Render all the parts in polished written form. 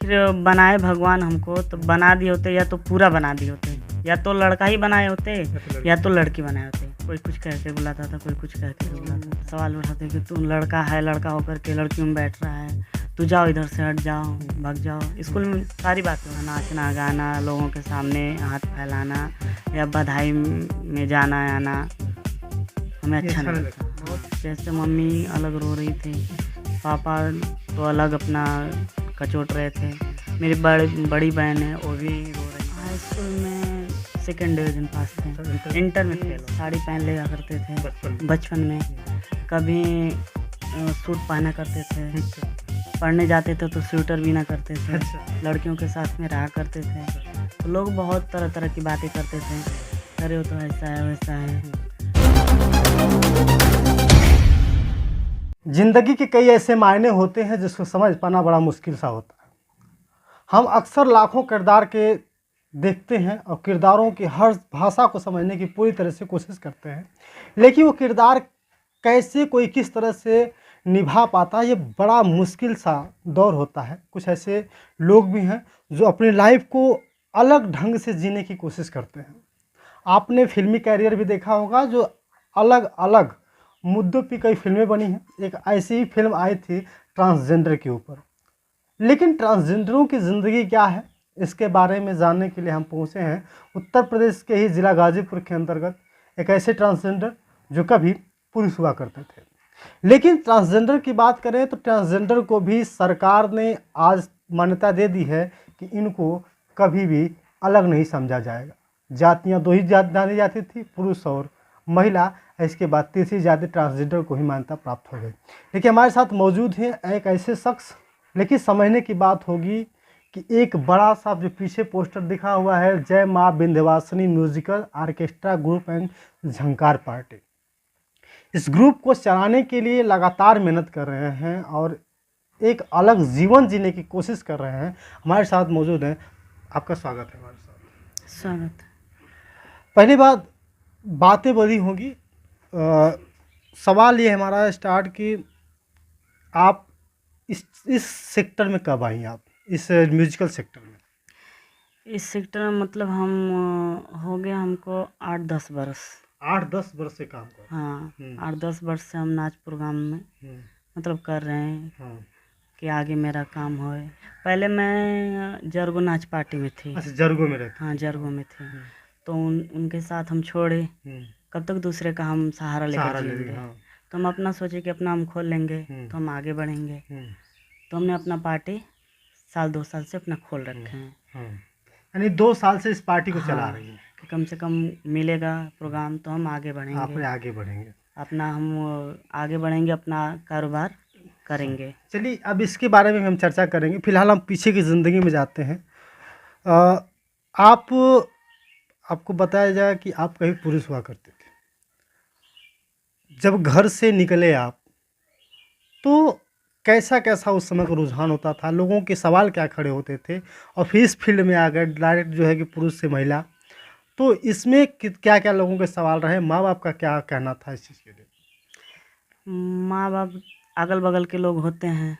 आखिर बनाए भगवान हमको तो बना दिए होते, या तो पूरा बना दिए होते, या तो लड़का ही बनाए होते या तो लड़की बनाए होते। कोई कुछ कह के बुलाता था, कोई कुछ कह के बुलाता था। सवाल उठाते कि तू लड़का है, लड़का होकर के लड़कियों में बैठ रहा है, तू जाओ इधर से, हट जाओ, भाग जाओ। स्कूल में सारी बातें, नाचना गाना, लोगों के सामने हाथ फैलाना या बधाई में जाना आना हमें अच्छा नहीं लगता। बहुत जैसे मम्मी अलग रो रही थी, पापा तो अलग अपना कचोट रहे थे। मेरी बड़ी बहन है, वो भी रो रही है। हाई स्कूल में सेकेंड डिवीज़न पास थे, इंटर में फेल। साड़ी पहन लिया करते थे बचपन में, कभी सूट पहना करते थे, पढ़ने जाते थे तो स्वेटर बिना करते थे, लड़कियों के साथ में रहा करते थे। तो लोग बहुत तरह तरह की बातें करते थे, अरे वो तो ऐसा है वैसा है। जिंदगी के कई ऐसे मायने होते हैं जिसको समझ पाना बड़ा मुश्किल सा होता है। हम अक्सर लाखों किरदार के देखते हैं और किरदारों की हर भाषा को समझने की पूरी तरह से कोशिश करते हैं, लेकिन वो किरदार कैसे कोई किस तरह से निभा पाता है, ये बड़ा मुश्किल सा दौर होता है। कुछ ऐसे लोग भी हैं जो अपनी लाइफ को अलग ढंग से जीने की कोशिश करते हैं। आपने फिल्मी कैरियर भी देखा होगा, जो अलग अलग मुद्दों पे कई फिल्में बनी हैं। एक ऐसी ही फिल्म आई थी ट्रांसजेंडर के ऊपर। लेकिन ट्रांसजेंडरों की ज़िंदगी क्या है, इसके बारे में जानने के लिए हम पहुंचे हैं उत्तर प्रदेश के ही ज़िला गाजीपुर के अंतर्गत एक ऐसे ट्रांसजेंडर जो कभी पुरुष हुआ करते थे। लेकिन ट्रांसजेंडर की बात करें तो ट्रांसजेंडर को भी सरकार ने आज मान्यता दे दी है कि इनको कभी भी अलग नहीं समझा जाएगा। जातियाँ दो ही जानी जाती थी, पुरुष और महिला। इसके बाद तीसरी जाति ट्रांसजेंडर को ही मान्यता प्राप्त हो गई। लेकिन हमारे साथ मौजूद हैं एक ऐसे शख्स, लेकिन समझने की बात होगी कि एक बड़ा सा जो पीछे पोस्टर दिखा हुआ है, जय माँ Vindhyavasini musical orchestra group and Jhankar party, इस ग्रुप को चलाने के लिए लगातार मेहनत कर रहे हैं और एक अलग जीवन जीने की कोशिश कर रहे हैं। हमारे साथ मौजूद हैं, आपका स्वागत है हमारे साथ। स्वागत। पहली बात, बातें बड़ी होंगी, सवाल ये हमारा स्टार्ट कि आप इस सेक्टर में कब आई, आप इस म्यूजिकल सेक्टर में? इस सेक्टर में मतलब हम हो गया हमको 8-10 वर्ष। 8-10 वर्ष से काम कर? हाँ, 8-10 वर्ष से हम नाच प्रोग्राम में मतलब कर रहे हैं। हाँ। कि आगे मेरा काम होए। पहले मैं जरगो नाच पार्टी में थी। अच्छा, जरगो में रहते? हाँ, जरगो में थी। तो उनके साथ हम छोड़े, कब तक दूसरे का हम सहारा लेकर जिएंगे। तो हम अपना सोचे कि अपना हम खोल लेंगे तो हम आगे बढ़ेंगे। तो हमने अपना पार्टी 2 साल से अपना खोल रखे हैं। यानी 2 साल से इस पार्टी को चला रही है कि कम से कम मिलेगा प्रोग्राम तो हम आगे बढ़ेंगे। आप आगे बढ़ेंगे, अपना हम आगे बढ़ेंगे, अपना कारोबार करेंगे। चलिए अब इसके बारे में हम चर्चा करेंगे। फिलहाल हम पीछे की ज़िंदगी में जाते हैं। आपको बताया जाए कि आप कहीं पुरुष हुआ करते थे, जब घर से निकले आप तो कैसा कैसा उस समय का रुझान होता था, लोगों के सवाल क्या खड़े होते थे, और फिर इस फील्ड में आ गए डायरेक्ट जो है कि पुरुष से महिला, तो इसमें क्या क्या लोगों के सवाल रहे, माँ बाप का क्या कहना था इस चीज़ के लिए? माँ बाप अगल बगल के लोग होते हैं,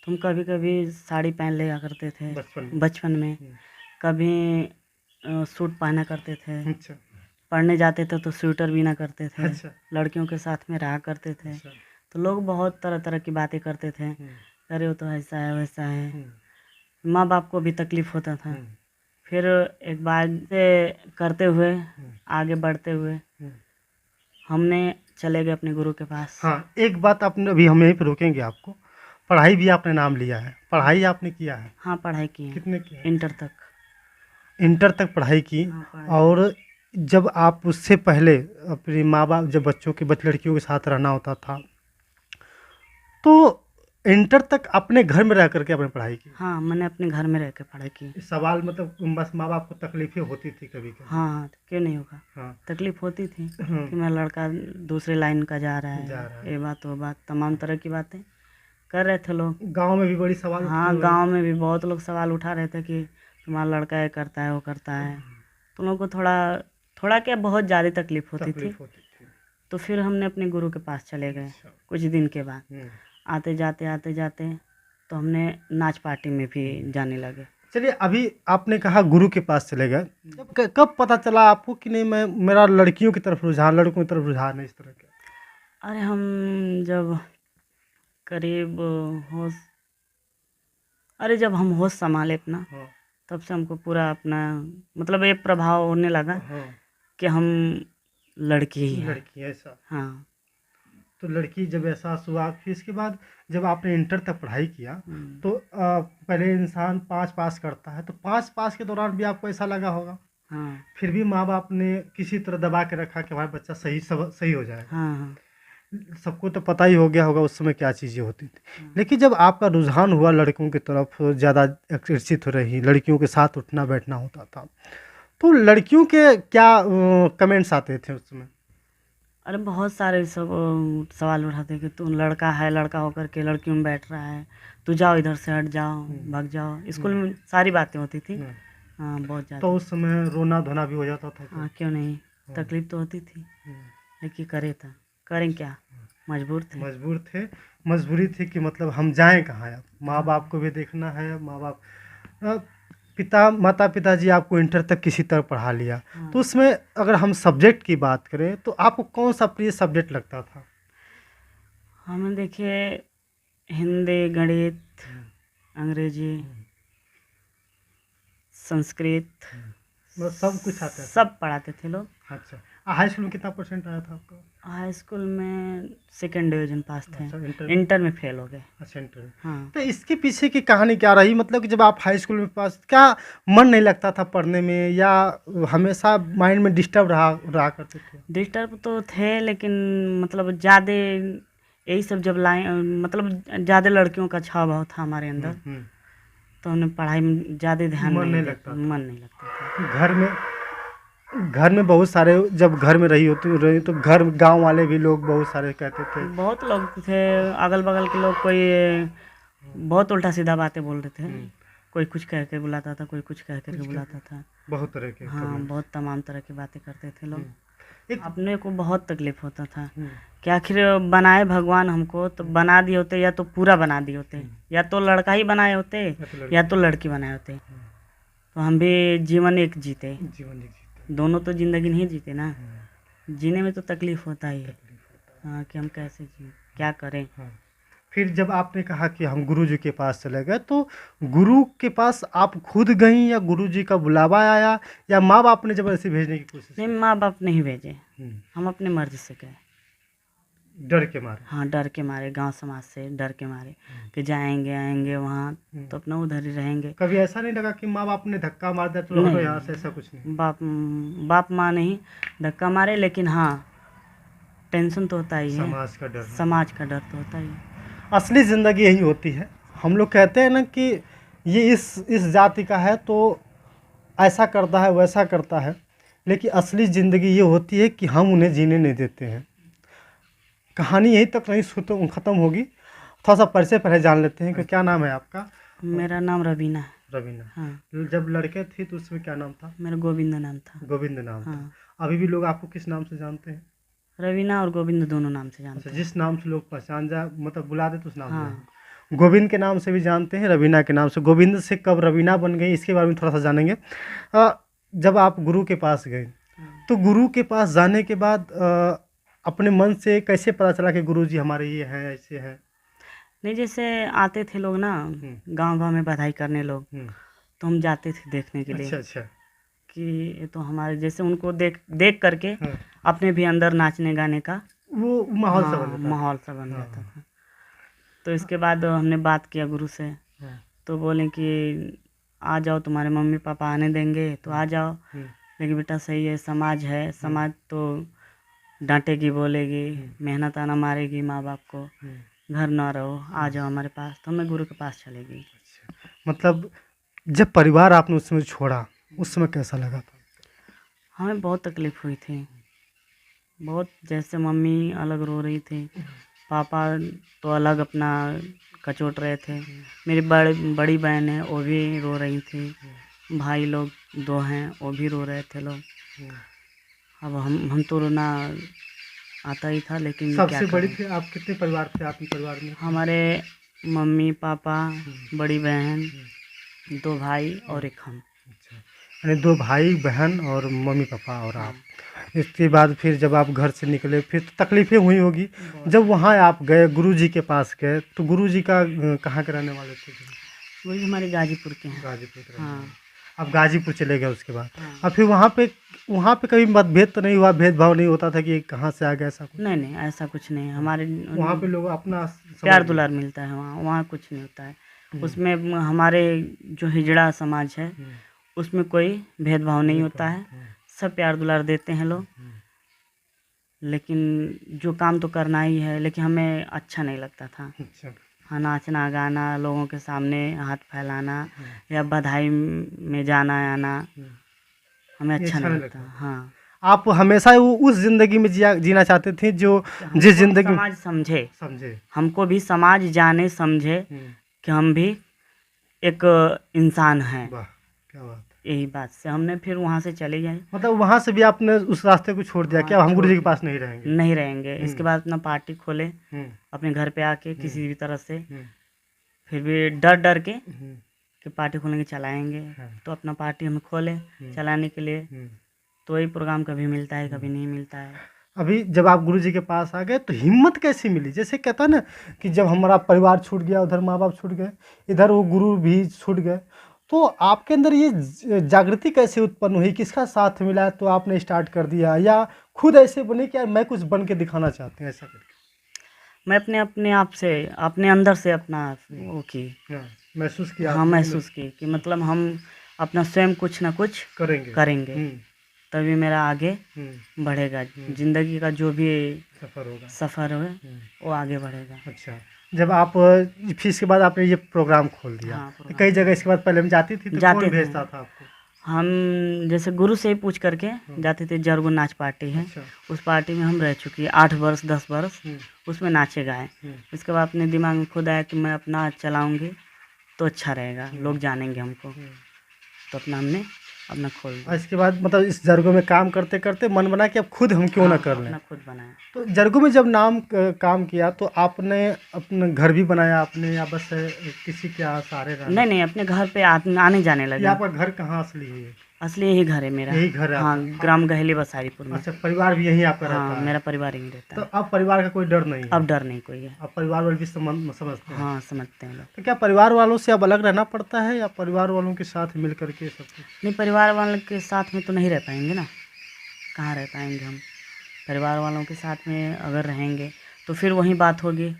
तुम कभी कभी साड़ी पहन लिया करते थे बचपन में, कभी सूट पहना करते थे। अच्छा। पढ़ने जाते थे तो स्वेटर बिना करते थे। अच्छा। लड़कियों के साथ में रहा करते थे। तो लोग बहुत तरह तरह की बातें करते थे, अरे वो तो ऐसा है वैसा है। माँ बाप को भी तकलीफ होता था। फिर एक बार से करते हुए आगे बढ़ते हुए हमने चले गए अपने गुरु के पास। हाँ, एक बात आपने अभी हम यहीं पे रोकेंगे आपको, पढ़ाई भी आपने नाम लिया है, पढ़ाई आपने किया है? हाँ, पढ़ाई की है। कितने किया? इंटर तक। इंटर तक पढ़ाई की। हाँ, और जब आप उससे पहले अपने माँ बाप, जब बच्चों के लड़कियों के साथ रहना होता था, तो इंटर तक अपने घर में रह करके आपने पढ़ाई की? हाँ, मैंने अपने घर में रह के पढ़ाई की। सवाल मतलब बस माँ बाप को तकलीफें होती थी कभी कभी? हाँ, क्यों नहीं होगा। हाँ। तकलीफ होती थी कि मेरा लड़का दूसरे लाइन का जा रहा है, ये बात वो बात, तमाम तरह की बातें कर रहे थे लोग। गांव में भी बड़ी सवाल? हाँ, गांव में भी बहुत लोग सवाल उठा रहे थे कि तुम्हारा लड़का ये करता है वो करता है। तुम लोग को थोड़ा क्या बहुत ज़्यादा तकलीफ होती थी। तो फिर हमने अपने गुरु के पास चले गए कुछ दिन के बाद। आते जाते तो हमने नाच पार्टी में भी जाने लगे। चलिए, अभी आपने कहा गुरु के पास चले गए, कब पता चला आपको कि नहीं मैं मेरा लड़कियों की तरफ रुझान, लड़कों की तरफ रुझान है इस तरह के? अरे हम जब करीब होश अरे जब हम होश संभाले अपना, हाँ तब से हमको पूरा अपना मतलब ये प्रभाव होने लगा हाँ, कि हम लड़की ही हैं। लड़की ऐसा। हाँ। तो लड़की जब एहसास हुआ, फिर इसके बाद जब आपने इंटर तक पढ़ाई किया हम्म। तो पहले इंसान 5 पास करता है, तो 5 पास के दौरान भी आपको ऐसा लगा होगा, हाँ फिर भी माँ बाप ने किसी तरह दबा के रखा कि हमारा बच्चा सही हो जाएगा। हाँ हाँ सबको तो पता ही हो गया होगा उस समय क्या चीज़ें होती थी। हाँ। लेकिन जब आपका रुझान हुआ लड़कों की तरफ, ज़्यादा आकर्षित हो रही, लड़कियों के साथ उठना बैठना होता था, तो लड़कियों के क्या कमेंट्स आते थे उस समय? अरे बहुत सारे सब सवाल उठाते कि तू लड़का है, लड़का होकर के लड़कियों में बैठ रहा है, तू जाओ इधर से, हट जाओ, भाग जाओ। स्कूल में सारी बातें होती थी। हम्म। हाँ बहुत तो ज़्यादा। उस समय रोना धोना भी हो जाता था क्या? हाँ क्यों नहीं, तकलीफ तो होती थी, लेकिन करें क्या, मजबूर थे। मजबूर थे, मजबूरी थी कि मतलब हम जाएं कहाँ अब, माँ बाप को भी देखना है। माँ बाप माता पिताजी आपको इंटर तक किसी तरह पढ़ा लिया, तो उसमें अगर हम सब्जेक्ट की बात करें तो आपको कौन सा प्रिय सब्जेक्ट लगता था? हमें देखिए हिंदी, गणित, अंग्रेजी, संस्कृत, मतलब सब कुछ आता था? सब पढ़ाते थे लोग। अच्छा, हाई स्कूल में कितना परसेंट आया था आपका? हाई स्कूल में सेकंड डिवीजन पास थे। अच्छा, इंटर में फेल हो गए। अच्छा, इंटर में। हाँ। तो इसके पीछे की कहानी क्या रही? मतलब कि जब आप हाई स्कूल में पास, क्या मन नहीं लगता था पढ़ने में, या हमेशा माइंड में डिस्टर्ब रहा करते थे? डिस्टर्ब तो थे, लेकिन मतलब ज़्यादा यही सब जब लाए, मतलब ज़्यादा लड़कियों का छाव भाव था हमारे अंदर, तो हमने पढ़ाई में ज़्यादा ध्यान मन नहीं दे- लगता था। मन नहीं लगता था। घर में बहुत सारे, जब घर में रही तो घर गांव वाले भी लोग बहुत सारे कहते थे। बहुत लोग थे, अगल बगल के लोग, कोई बहुत उल्टा सीधा बातें बोल रहे थे। कोई कुछ कह के बुलाता था, कोई कुछ कह करके बुलाता था। बहुत तरह के हाँ comment। बहुत तमाम तरह की बातें करते थे लोग। एक अपने को बहुत तकलीफ होता था कि आखिर बनाए भगवान हमको, तो बना दिए होते, या तो पूरा बना दिए होते, या तो लड़का ही बनाए होते, या तो लड़की बनाए होते, तो हम भी जीवन एक जीते। जीवन एक दोनों तो जिंदगी नहीं जीते ना, जीने में तो तकलीफ होता ही है। हाँ कि हम कैसे जिए, क्या करें। हाँ। फिर जब आपने कहा कि हम गुरु जी के पास चले गए, तो गुरु के पास आप खुद गईं या गुरु जी का बुलावा आया, या माँ बाप ने जबरदस्ती भेजने की कोशिश नहीं, माँ बाप नहीं भेजे, की? हम अपने मर्जी से गए। डर के मारे? हाँ डर के मारे, गांव समाज से डर के मारे कि जाएंगे आएंगे वहाँ तो अपना उधर ही रहेंगे। कभी ऐसा नहीं लगा कि माँ बाप ने धक्का मार दिया, चलो हटो नहीं, यहाँ से? ऐसा कुछ नहीं? बाप माँ नहीं धक्का मारे, लेकिन हाँ टेंशन तो होता ही है, समाज का डर। समाज का डर तो होता ही है। असली ज़िंदगी यही होती है। हम लोग कहते हैं ना कि ये इस जाति का है तो ऐसा करता है वैसा करता है, लेकिन असली ज़िंदगी ये होती है कि हम उन्हें जीने नहीं देते हैं। कहानी यहीं तक नहीं ख़त्म होगी। थोड़ा सा परिचय पहले जान लेते हैं कि क्या नाम है आपका? मेरा नाम रवीना है। रवीना। हाँ जब लड़के थे तो उसमें क्या नाम था? मेरा गोविंद नाम था। गोविंद नाम था। हाँ अभी भी लोग आपको किस नाम से जानते हैं? रवीना और गोविंद दोनों नाम से जानते अच्छा, हैं। जिस नाम से लोग पहचान मतलब बुला दे तो उस नाम से हाँ। जानते हैं। गोविंद के नाम से भी जानते हैं, रवीना के नाम से। गोविंद से कब रवीना बन गई, इसके बारे में थोड़ा सा जानेंगे। जब आप गुरु के पास गए, तो गुरु के पास जाने के बाद अपने मन से कैसे पता चला कि गुरु जी हमारे ये हैं, ऐसे हैं? नहीं, जैसे आते थे लोग ना गांव गांव में बधाई करने लोग, तो हम जाते थे देखने के लिए। अच्छा अच्छा। कि ये तो हमारे जैसे, उनको देख करके हाँ। अपने भी अंदर नाचने गाने का वो माहौल सा हाँ, बन जाता है। माहौल सा बन जाता था। तो इसके बाद हमने बात किया गुरु से, हाँ। तो बोले कि आ जाओ, तुम्हारे मम्मी पापा आने देंगे तो आ जाओ, लेकिन बेटा सही है, समाज है, समाज तो डांटेगी, बोलेगी, मेहनत आना मारेगी माँ बाप को, घर ना रहो, आ जाओ हमारे पास। तो मैं गुरु के पास चले गई। मतलब जब परिवार आपने उस समय छोड़ा, उस समय कैसा लगा था? हमें बहुत तकलीफ हुई थी, बहुत। जैसे मम्मी अलग रो रही थी, पापा तो अलग अपना कचोट रहे थे, मेरी बड़ी बहन है वो भी रो रही थी, भाई लोग 2 हैं वो भी रो रहे थे लोग। अब हम तो रोना आता ही था, लेकिन क्या सबसे बड़ी करें। थी आप? कितने परिवार थे आपके परिवार में? हमारे मम्मी पापा, बड़ी बहन, 2 भाई और 1 हम। अच्छा, यानी 2 भाई बहन और मम्मी पापा और हाँ। आप। इसके बाद फिर जब आप घर से निकले फिर तो तकलीफ़ें हुई होगी। बहुत। जब वहाँ आप गए गुरुजी के पास गए तो गुरुजी का कहाँ के रहने वाले थे? वही हमारे गाजीपुर के हैं। गाजीपुर के रहने हाँ। वाले। आप गाजीपुर चले गए उसके बाद। हाँ। और फिर वहाँ पे कभी मतभेद तो नहीं हुआ, भेदभाव नहीं होता था कि ये कहाँ से आ गया ऐसा कुछ? नहीं नहीं, ऐसा कुछ नहीं है हमारे। वहाँ पे लोग अपना प्यार समझ दुलार मिलता है वहाँ, वहाँ कुछ नहीं होता है। हम्म। उसमें हमारे जो हिजड़ा समाज है हम्म, उसमें कोई भेदभाव नहीं होता है, हम्म, सब प्यार दुलार देते हैं लोग। हम्म। लेकिन जो काम तो करना ही है, लेकिन हमें अच्छा नहीं लगता था। अच्छा। हाँ, नाचना गाना, लोगों के सामने हाथ फैलाना या बधाई में जाना आना हमें ये अच्छा अच्छा नहीं नहीं लगता। लगता। हाँ, आप हमेशा उस ज़िंदगी में जीना चाहते थे जो हमको जिस भी ज़िंदगी में समाज समझे, समझे। हमको भी समाज जाने समझे कि हम भी एक इंसान हैं। वाह, क्या बात है। यही बात से हमने फिर वहाँ से चले गए। मतलब वहाँ से भी आपने उस रास्ते को छोड़ दिया हाँ, क्या हम छोड़ गुरु जी के दिया। पास नहीं रहेंगे? नहीं रहेंगे। इसके बाद अपना पार्टी खोले हम्म, अपने घर पे आके किसी भी तरह से, हम्म, फिर भी डर डर के हम्म, कि पार्टी खोलेंगे चलाएंगे। हाँ। तो अपना पार्टी हम खोले चलाने के लिए। हम्म। तो वही प्रोग्राम कभी मिलता है कभी नहीं मिलता है। अभी जब आप गुरु जी के पास आ गए तो हिम्मत कैसे मिली? जैसे कहता है ना कि जब हमारा परिवार छूट गया, उधर माँ बाप छूट गए, इधर वो गुरु भी छूट गए, तो आपके अंदर ये जागृति कैसे उत्पन्न हुई? किसका साथ मिला तो आपने स्टार्ट कर दिया, या खुद ऐसे बने कि यार मैं कुछ बन के दिखाना चाहते हैं ऐसा करके? मैं अपने अपने आप से, अपने अंदर से अपना वो की, हाँ, महसूस किया हाँ आपने महसूस की कि मतलब हम अपना स्वयं कुछ ना कुछ करेंगे। करेंगे, तभी मेरा आगे बढ़ेगा। ज़िंदगी का जो भी सफ़र है वो आगे बढ़ेगा। अच्छा, जब आप फिर इसके बाद आपने ये प्रोग्राम खोल दिया। हाँ, तो कई जगह इसके बाद पहले हम जाती थी तो जाते कौन थे। भेजता था आपको? हम जैसे गुरु से ही पूछ करके जाते थे। जरगु नाच पार्टी है, अच्छा। उस पार्टी में हम रह चुकी 8 वर्ष 10 वर्ष उसमें नाचे गाए। उसके बाद अपने दिमाग में खुद आया कि मैं अपना चलाऊंगी तो अच्छा रहेगा, लोग जानेंगे हमको। तो अपना हमने अपना खोल दिया। और इसके बाद मतलब इस जरगो में काम करते करते मन बना कि अब खुद हम क्यों ना कर लें। अपना खुद बनाया। तो जरगो में जब काम किया तो आपने अपना घर भी बनाया आपने, या बस किसी के सहारे रहा? नहीं नहीं, अपने घर पे आने जाने लगे। आपका घर कहाँ असली है? असली यही घर है मेरा। यही घर है हाँ, आपका? ग्राम गहेली बसारीपुर में। अच्छा, परिवार भी यहीं आपका रहता हाँ, है? मेरा परिवार यहीं रहता तो है। अब परिवार का कोई डर नहीं है? अब डर नहीं कोई है। अब परिवार वाले भी समझते हैं? हाँ, समझते हैं लोग। तो क्या परिवार वालों से अब अलग रहना पड़ता है या परिवार वालों के साथ मिल करके सब कुछ? नहीं, परिवार वालों के साथ में तो नहीं रह पाएंगे ना, कहाँ रह पाएंगे हम। परिवार वालों के साथ में अगर रहेंगे तो फिर वही बात होगी,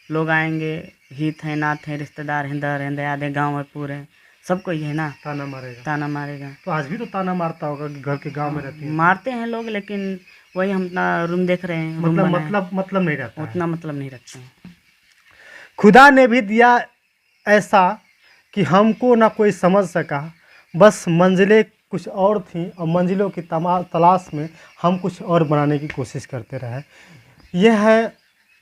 लोग आएंगे, हित हैं नात हैं रिश्तेदार हैं दर हैं दयाद हैं गाँव है पूरे, सबको ये है ना, ताना मारेगा। ताना मारेगा। तो आज भी तो ताना मारता होगा कि घर के गांव में रहती है? मारते हैं लोग, लेकिन वही हम अपना रूम देख रहे हैं, रूम बनाए, मतलब नहीं रहता है। उतना मतलब नहीं रखते हैं। खुदा ने भी दिया ऐसा कि हमको ना कोई समझ सका, बस मंजिलें कुछ और थीं और मंजिलों की तलाश में हम कुछ और बनाने की कोशिश करते रहे। यह है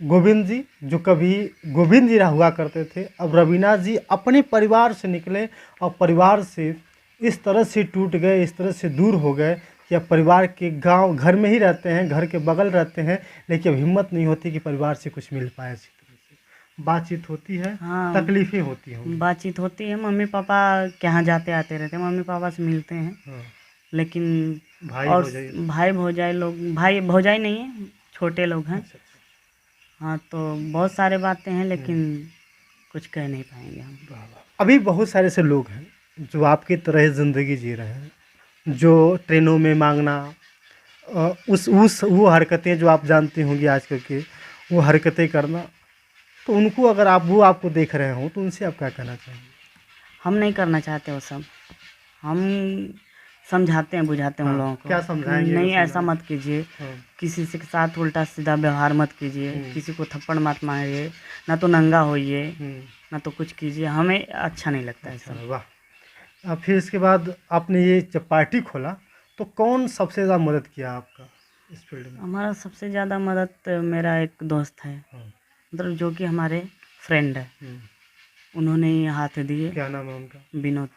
गोविंद जी, जो कभी गोविंद जी हुआ करते थे। अब रवीना जी अपने परिवार से निकले और परिवार से इस तरह से टूट गए, इस तरह से दूर हो गए कि अब परिवार के गांव घर में ही रहते हैं, घर के बगल रहते हैं, लेकिन अब हिम्मत नहीं होती कि परिवार से कुछ मिल पाए। इसी तरह से बातचीत होती है। हाँ, तकलीफ़ें होती हैं, बातचीत होती है। मम्मी पापा के यहाँ जाते आते रहते हैं, मम्मी पापा से मिलते हैं। हाँ। लेकिन भाई भौजाई लोग, भाई भौजाई नहीं है, छोटे लोग हैं। अच्छा। हाँ, तो बहुत सारे बातें हैं लेकिन कुछ कह नहीं पाएंगे हम। अभी बहुत सारे ऐसे लोग हैं जो आपकी तरह ज़िंदगी जी रहे हैं, जो ट्रेनों में मांगना, वो हरकतें जो आप जानते होंगे आजकल के, वो हरकतें करना, तो उनको अगर वो आपको देख रहे हो तो उनसे आप क्या कहना चाहेंगे? हम नहीं करना चाहते वो सब। हम समझाते हैं बुझाते हैं उन लोगों को। क्या समझाएंगे? नहीं, ऐसा मत कीजिए, किसी से साथ उल्टा सीधा व्यवहार मत कीजिए, किसी को थप्पड़ मत मारिए, ना तो नंगा होइए, ना तो कुछ कीजिए, हमें अच्छा नहीं लगता है सब। वाह। फिर इसके बाद आपने ये जब पार्टी खोला तो कौन सबसे ज़्यादा मदद किया आपका इस फील्ड में? हमारा सबसे ज़्यादा मदद मेरा एक दोस्त है, मतलब जो कि हमारे फ्रेंड है, उन्होंने ही हाथ दिए। क्या नाम है उनका?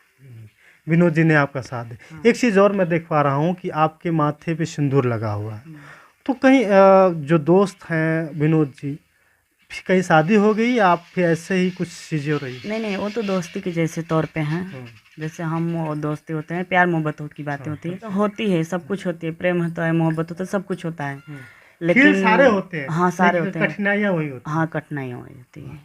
विनोद जी ने आपका साथ दिया। एक चीज़ और मैं देख पा रहा हूँ कि आपके माथे पे सिंदूर लगा हुआ है, तो कहीं जो दोस्त हैं विनोद जी, कहीं शादी हो गई या आप फिर ऐसे ही कुछ चीज़ें हो रही? नहीं नहीं, वो तो दोस्ती के जैसे तौर पे हैं। जैसे हम वो दोस्ती होते हैं, प्यार मोहब्बत की बातें होती है तो होती है, सब कुछ होती है, प्रेम होता है, मोहब्बत होता है, सब कुछ होता है। फिर लेकिन सारे होते हैं, हाँ सारे लेकिन होते हैं। कठिनाइयाँ वही होती हैं। हाँ कठिनाइयाँ हो जाती है।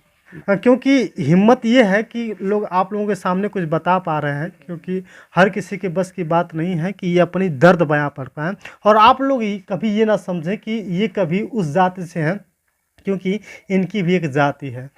हाँ, क्योंकि हिम्मत ये है कि लोग आप लोगों के सामने कुछ बता पा रहे हैं, क्योंकि हर किसी के बस की बात नहीं है कि ये अपनी दर्द बयां कर पाएँ। और आप लोग ही कभी ये ना समझें कि ये कभी उस जाति से हैं, क्योंकि इनकी भी एक जाति है।